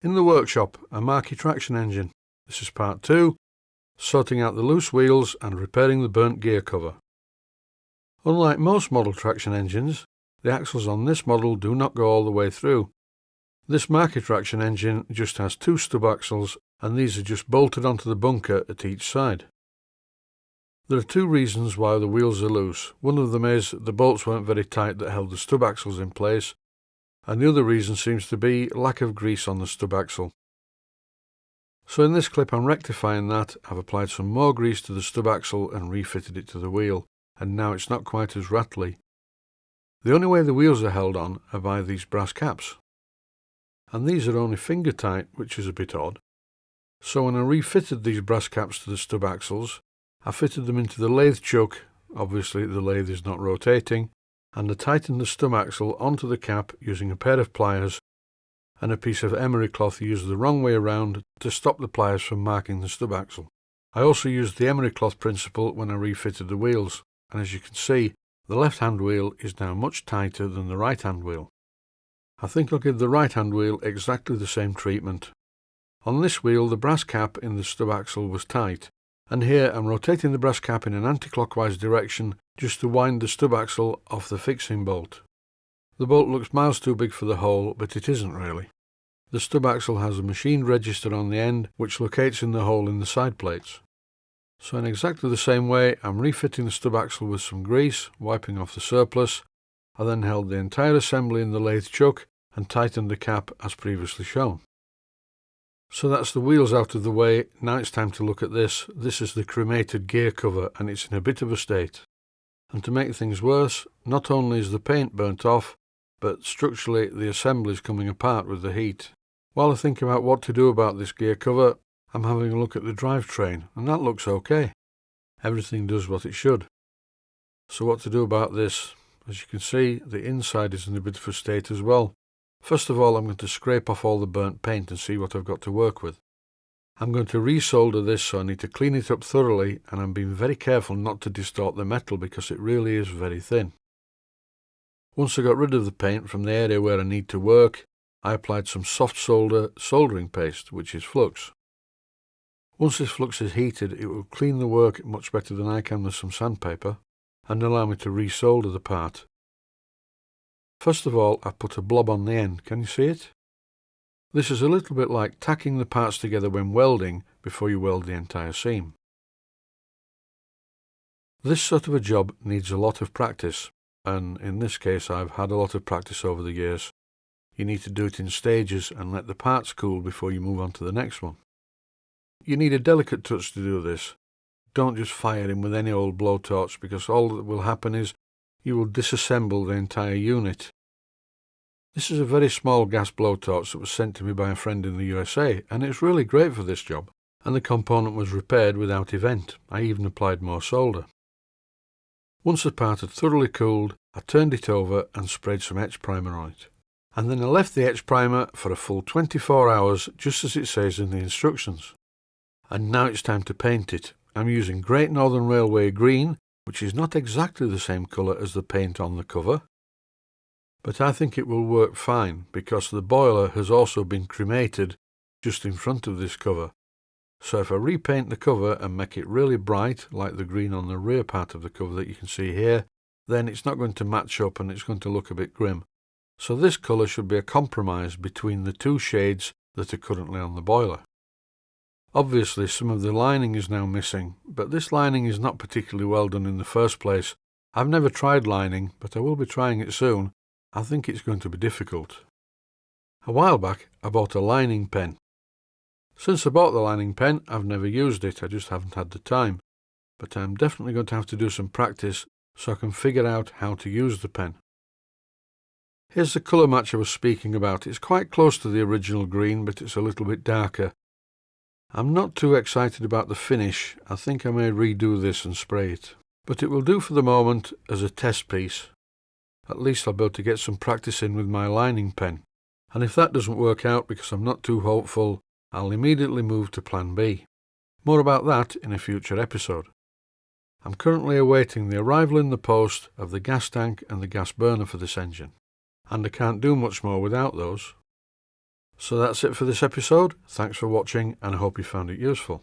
In the workshop, a Markie traction engine. This is part 2, sorting out the loose wheels and repairing the burnt gear cover. Unlike most model traction engines, the axles on this model do not go all the way through. This Markie traction engine just has 2 stub axles, and these are just bolted onto the bunker at each side. There are 2 reasons why the wheels are loose. One of them is the bolts weren't very tight that held the stub axles in place, and the other reason seems to be lack of grease on the stub axle. So in this clip I'm rectifying that. I've applied some more grease to the stub axle and refitted it to the wheel, and now it's not quite as rattly. The only way the wheels are held on are by these brass caps, and these are only finger tight, which is a bit odd. So when I refitted these brass caps to the stub axles, I fitted them into the lathe chuck. Obviously the lathe is not rotating, and I tightened the stub axle onto the cap using a pair of pliers and a piece of emery cloth used the wrong way around to stop the pliers from marking the stub axle. I also used the emery cloth principle when I refitted the wheels, and as you can see, the left hand wheel is now much tighter than the right hand wheel. I think I'll give the right hand wheel exactly the same treatment. On this wheel, the brass cap in the stub axle was tight, and here I'm rotating the brass cap in an anti-clockwise direction just to wind the stub axle off the fixing bolt. The bolt looks miles too big for the hole, but it isn't really. The stub axle has a machined register on the end which locates in the hole in the side plates. So in exactly the same way, I'm refitting the stub axle with some grease, wiping off the surplus. I then held the entire assembly in the lathe chuck and tightened the cap as previously shown. So that's the wheels out of the way. Now it's time to look at this. This is the cremated gear cover, and it's in a bit of a state. And to make things worse, not only is the paint burnt off, but structurally the assembly is coming apart with the heat. While I think about what to do about this gear cover, I'm having a look at the drivetrain, and that looks okay. Everything does what it should. So what to do about this? As you can see, the inside is in a bit of a state as well. First of all, I'm going to scrape off all the burnt paint and see what I've got to work with. I'm going to resolder this, so I need to clean it up thoroughly, and I'm being very careful not to distort the metal because it really is very thin. Once I got rid of the paint from the area where I need to work, I applied some soft solder soldering paste, which is flux. Once this flux is heated, it will clean the work much better than I can with some sandpaper, and allow me to resolder the part. First of all, I put a blob on the end. Can you see it? This is a little bit like tacking the parts together when welding before you weld the entire seam. This sort of a job needs a lot of practice, and in this case I've had a lot of practice over the years. You need to do it in stages and let the parts cool before you move on to the next one. You need a delicate touch to do this. Don't just fire in with any old blowtorch, because all that will happen is you will disassemble the entire unit. This is a very small gas blowtorch that was sent to me by a friend in the USA, and it's really great for this job, and the component was repaired without event. I even applied more solder. Once the part had thoroughly cooled, I turned it over and sprayed some etch primer on it. And then I left the etch primer for a full 24 hours, just as it says in the instructions. And now it's time to paint it. I'm using Great Northern Railway green, which is not exactly the same colour as the paint on the cover, but I think it will work fine because the boiler has also been cremated just in front of this cover. So if I repaint the cover and make it really bright, like the green on the rear part of the cover that you can see here, then it's not going to match up and it's going to look a bit grim. So this colour should be a compromise between the 2 shades that are currently on the boiler. Obviously some of the lining is now missing, but this lining is not particularly well done in the first place. I've never tried lining, but I will be trying it soon. I think it's going to be difficult. A while back I bought a lining pen. Since I bought the lining pen, I've never used it, I just haven't had the time. But I'm definitely going to have to do some practice so I can figure out how to use the pen. Here's the colour match I was speaking about. It's quite close to the original green, but it's a little bit darker. I'm not too excited about the finish. I think I may redo this and spray it. But it will do for the moment as a test piece. At least I'll be able to get some practice in with my lining pen. And if that doesn't work out because I'm not too hopeful, I'll immediately move to plan B. More about that in a future episode. I'm currently awaiting the arrival in the post of the gas tank and the gas burner for this engine. And I can't do much more without those. So that's it for this episode. Thanks for watching and I hope you found it useful.